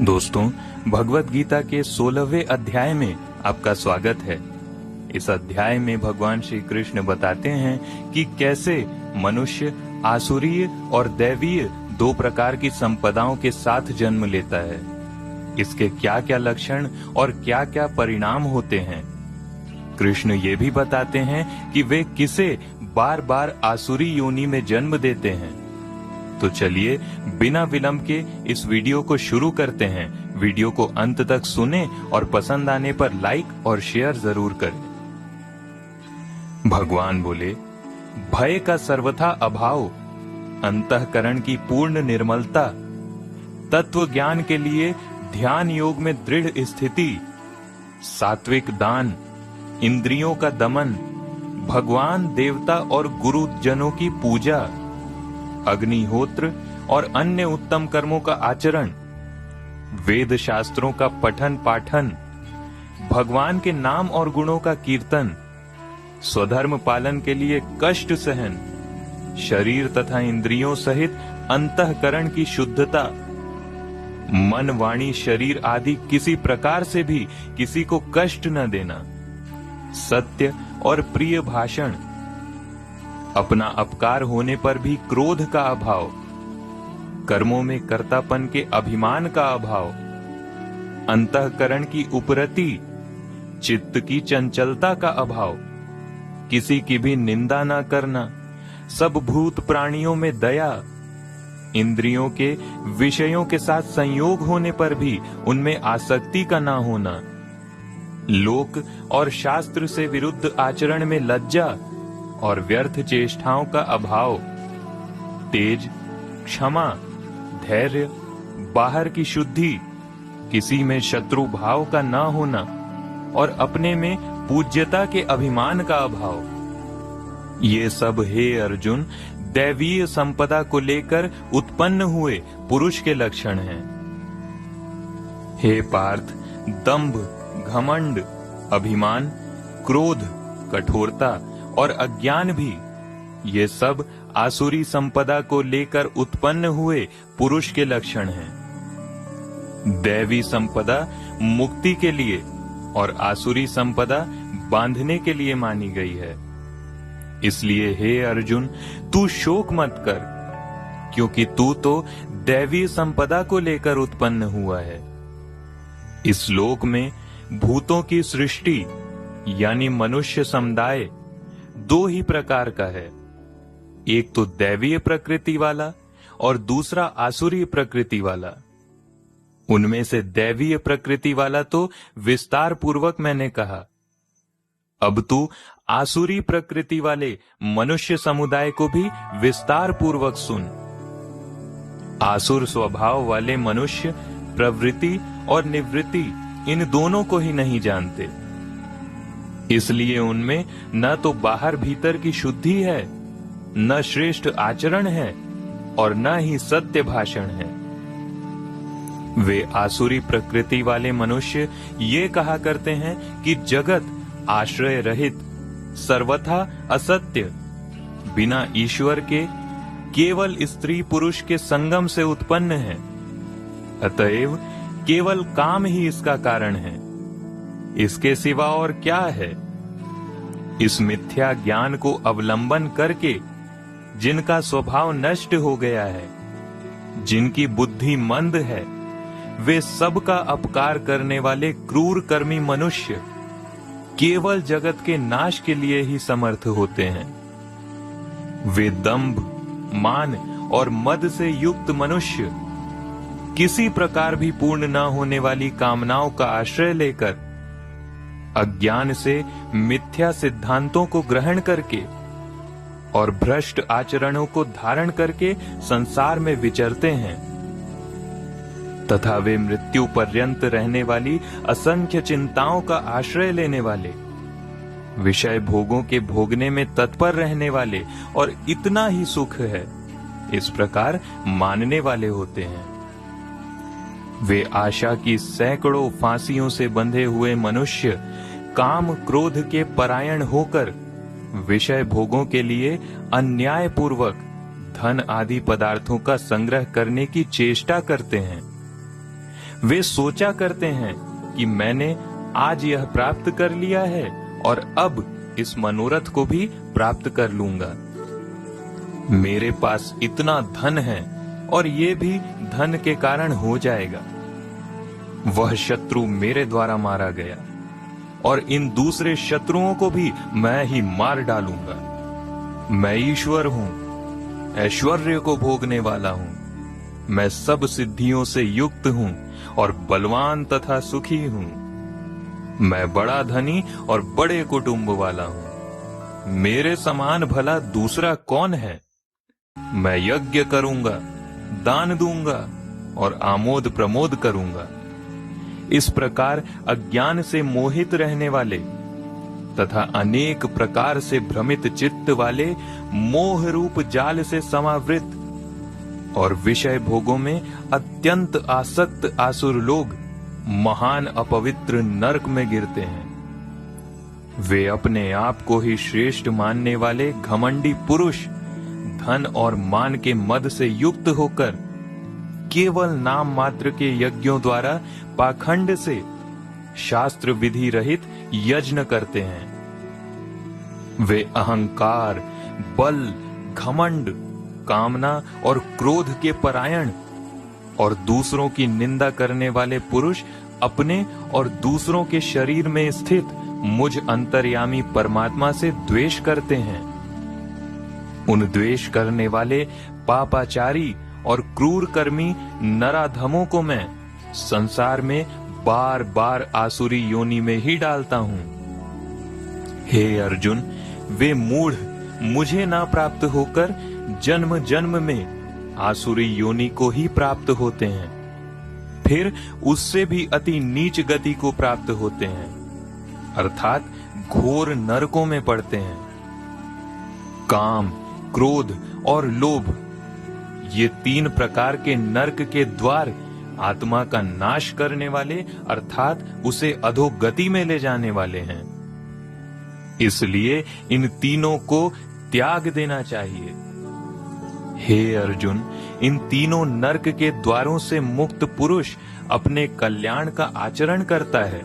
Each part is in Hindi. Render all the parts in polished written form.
दोस्तों, भगवत गीता के 16वें अध्याय में आपका स्वागत है। इस अध्याय में भगवान श्री कृष्ण बताते हैं कि कैसे मनुष्य आसुरीय और दैवीय दो प्रकार की संपदाओं के साथ जन्म लेता है। इसके क्या क्या लक्षण और क्या क्या परिणाम होते हैं। कृष्ण ये भी बताते हैं कि वे किसे बार बार आसुरी योनि में जन्म देते हैं। तो चलिए बिना विलंब के इस वीडियो को शुरू करते हैं। वीडियो को अंत तक सुने और पसंद आने पर लाइक और शेयर जरूर करें। भगवान बोले, भय का सर्वथा अभाव, अंतःकरण की पूर्ण निर्मलता, तत्व ज्ञान के लिए ध्यान योग में दृढ़ स्थिति, सात्विक दान, इंद्रियों का दमन, भगवान देवता और गुरुजनों की पूजा, अग्निहोत्र और अन्य उत्तम कर्मों का आचरण, वेद शास्त्रों का पठन पाठन, भगवान के नाम और गुणों का कीर्तन, स्वधर्म पालन के लिए कष्ट सहन, शरीर तथा इंद्रियों सहित अंतःकरण की शुद्धता, मन वाणी शरीर आदि किसी प्रकार से भी किसी को कष्ट न देना, सत्य और प्रिय भाषण, अपना अपकार होने पर भी क्रोध का अभाव, कर्मों में कर्तापन के अभिमान का अभाव, अंतःकरण की उपरति, चित्त की चंचलता का अभाव, किसी की भी निंदा न करना, सब भूत प्राणियों में दया, इंद्रियों के विषयों के साथ संयोग होने पर भी उनमें आसक्ति का ना होना, लोक और शास्त्र से विरुद्ध आचरण में लज्जा और व्यर्थ चेष्टाओं का अभाव, तेज, क्षमा, धैर्य, बाहर की शुद्धि, किसी में शत्रु भाव का न होना और अपने में पूज्यता के अभिमान का अभाव। ये सब हे अर्जुन दैवीय संपदा को लेकर उत्पन्न हुए पुरुष के लक्षण हैं। हे पार्थ, दंभ, घमंड, अभिमान, क्रोध, कठोरता और अज्ञान भी, ये सब आसुरी संपदा को लेकर उत्पन्न हुए पुरुष के लक्षण हैं। दैवी संपदा मुक्ति के लिए और आसुरी संपदा बांधने के लिए मानी गई है। इसलिए हे अर्जुन, तू शोक मत कर, क्योंकि तू तो दैवी संपदा को लेकर उत्पन्न हुआ है। इस लोक में भूतों की सृष्टि यानी मनुष्य समुदाय दो ही प्रकार का है, एक तो दैवीय प्रकृति वाला और दूसरा आसुरी प्रकृति वाला। उनमें से दैवीय प्रकृति वाला तो विस्तार पूर्वक मैंने कहा। अब तू आसुरी प्रकृति वाले मनुष्य समुदाय को भी विस्तार पूर्वक सुन। आसुर स्वभाव वाले मनुष्य प्रवृत्ति और निवृत्ति इन दोनों को ही नहीं जानते। इसलिए उनमें न तो बाहर भीतर की शुद्धि है, न श्रेष्ठ आचरण है और न ही सत्य भाषण है। वे आसुरी प्रकृति वाले मनुष्य ये कहा करते हैं कि जगत आश्रय रहित, सर्वथा असत्य, बिना ईश्वर के केवल स्त्री पुरुष के संगम से उत्पन्न है। अतएव केवल काम ही इसका कारण है, इसके सिवा और क्या है। इस मिथ्या ज्ञान को अवलंबन करके जिनका स्वभाव नष्ट हो गया है, जिनकी बुद्धि मंद है, वे सबका अपकार करने वाले क्रूर कर्मी मनुष्य केवल जगत के नाश के लिए ही समर्थ होते हैं। वे दंभ, मान और मद से युक्त मनुष्य किसी प्रकार भी पूर्ण न होने वाली कामनाओं का आश्रय लेकर अज्ञान से मिथ्या सिद्धांतों को ग्रहण करके और भ्रष्ट आचरणों को धारण करके संसार में विचरते हैं तथा वे मृत्यु पर्यंत रहने वाली असंख्य चिंताओं का आश्रय लेने वाले, विषय भोगों के भोगने में तत्पर रहने वाले और इतना ही सुख है इस प्रकार मानने वाले होते हैं। वे आशा की सैकड़ों फांसियों से बंधे हुए मनुष्य काम क्रोध के परायण होकर विषय भोगों के लिए अन्याय पूर्वक धन आदि पदार्थों का संग्रह करने की चेष्टा करते हैं। वे सोचा करते हैं कि मैंने आज यह प्राप्त कर लिया है और अब इस मनोरथ को भी प्राप्त कर लूंगा। मेरे पास इतना धन है और ये भी धन के कारण हो जाएगा। वह शत्रु मेरे द्वारा मारा गया और इन दूसरे शत्रुओं को भी मैं ही मार डालूंगा। मैं ईश्वर हूं, ऐश्वर्य को भोगने वाला हूं। मैं सब सिद्धियों से युक्त हूं और बलवान तथा सुखी हूं। मैं बड़ा धनी और बड़े कुटुंब वाला हूं। मेरे समान भला दूसरा कौन है? मैं यज्ञ करूंगा, दान दूंगा और आमोद प्रमोद करूंगा। इस प्रकार अज्ञान से मोहित रहने वाले तथा अनेक प्रकार से भ्रमित चित्त वाले मोह रूप जाल से समावृत और विषय भोगों में अत्यंत आसक्त आसुर लोग महान अपवित्र नरक में गिरते हैं। वे अपने आप को ही श्रेष्ठ मानने वाले घमंडी पुरुष धन और मान के मद से युक्त होकर केवल नाम मात्र के यज्ञों द्वारा पाखंड से शास्त्र विधि रहित यज्ञ करते हैं। वे अहंकार, बल, घमंड, कामना और क्रोध के परायण और दूसरों की निंदा करने वाले पुरुष अपने और दूसरों के शरीर में स्थित मुझ अंतर्यामी परमात्मा से द्वेष करते हैं। उन द्वेष करने वाले पापाचारी और क्रूर कर्मी नराधमों को मैं संसार में बार बार आसुरी योनि में ही डालता हूं। हे अर्जुन, वे मूढ़ मुझे ना प्राप्त होकर जन्म जन्म में आसुरी योनि को ही प्राप्त होते हैं, फिर उससे भी अति नीच गति को प्राप्त होते हैं, अर्थात घोर नरकों में पड़ते हैं। काम, क्रोध और लोभ, ये तीन प्रकार के नरक के द्वार आत्मा का नाश करने वाले अर्थात उसे अधोगति में ले जाने वाले हैं। इसलिए इन तीनों को त्याग देना चाहिए। हे अर्जुन, इन तीनों नरक के द्वारों से मुक्त पुरुष अपने कल्याण का आचरण करता है।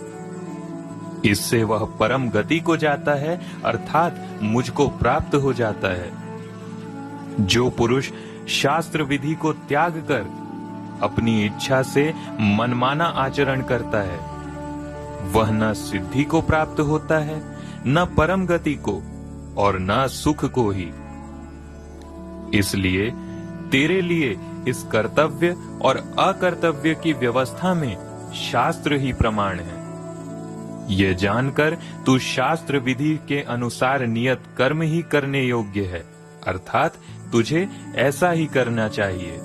इससे वह परम गति को जाता है अर्थात मुझको प्राप्त हो जाता है। जो पुरुष शास्त्र विधि को त्याग कर अपनी इच्छा से मनमाना आचरण करता है, वह न सिद्धि को प्राप्त होता है, न परम गति को और न सुख को ही। इसलिए तेरे लिए इस कर्तव्य और अकर्तव्य की व्यवस्था में शास्त्र ही प्रमाण है। ये जानकर तू शास्त्र विधि के अनुसार नियत कर्म ही करने योग्य है, अर्थात तुझे ऐसा ही करना चाहिए।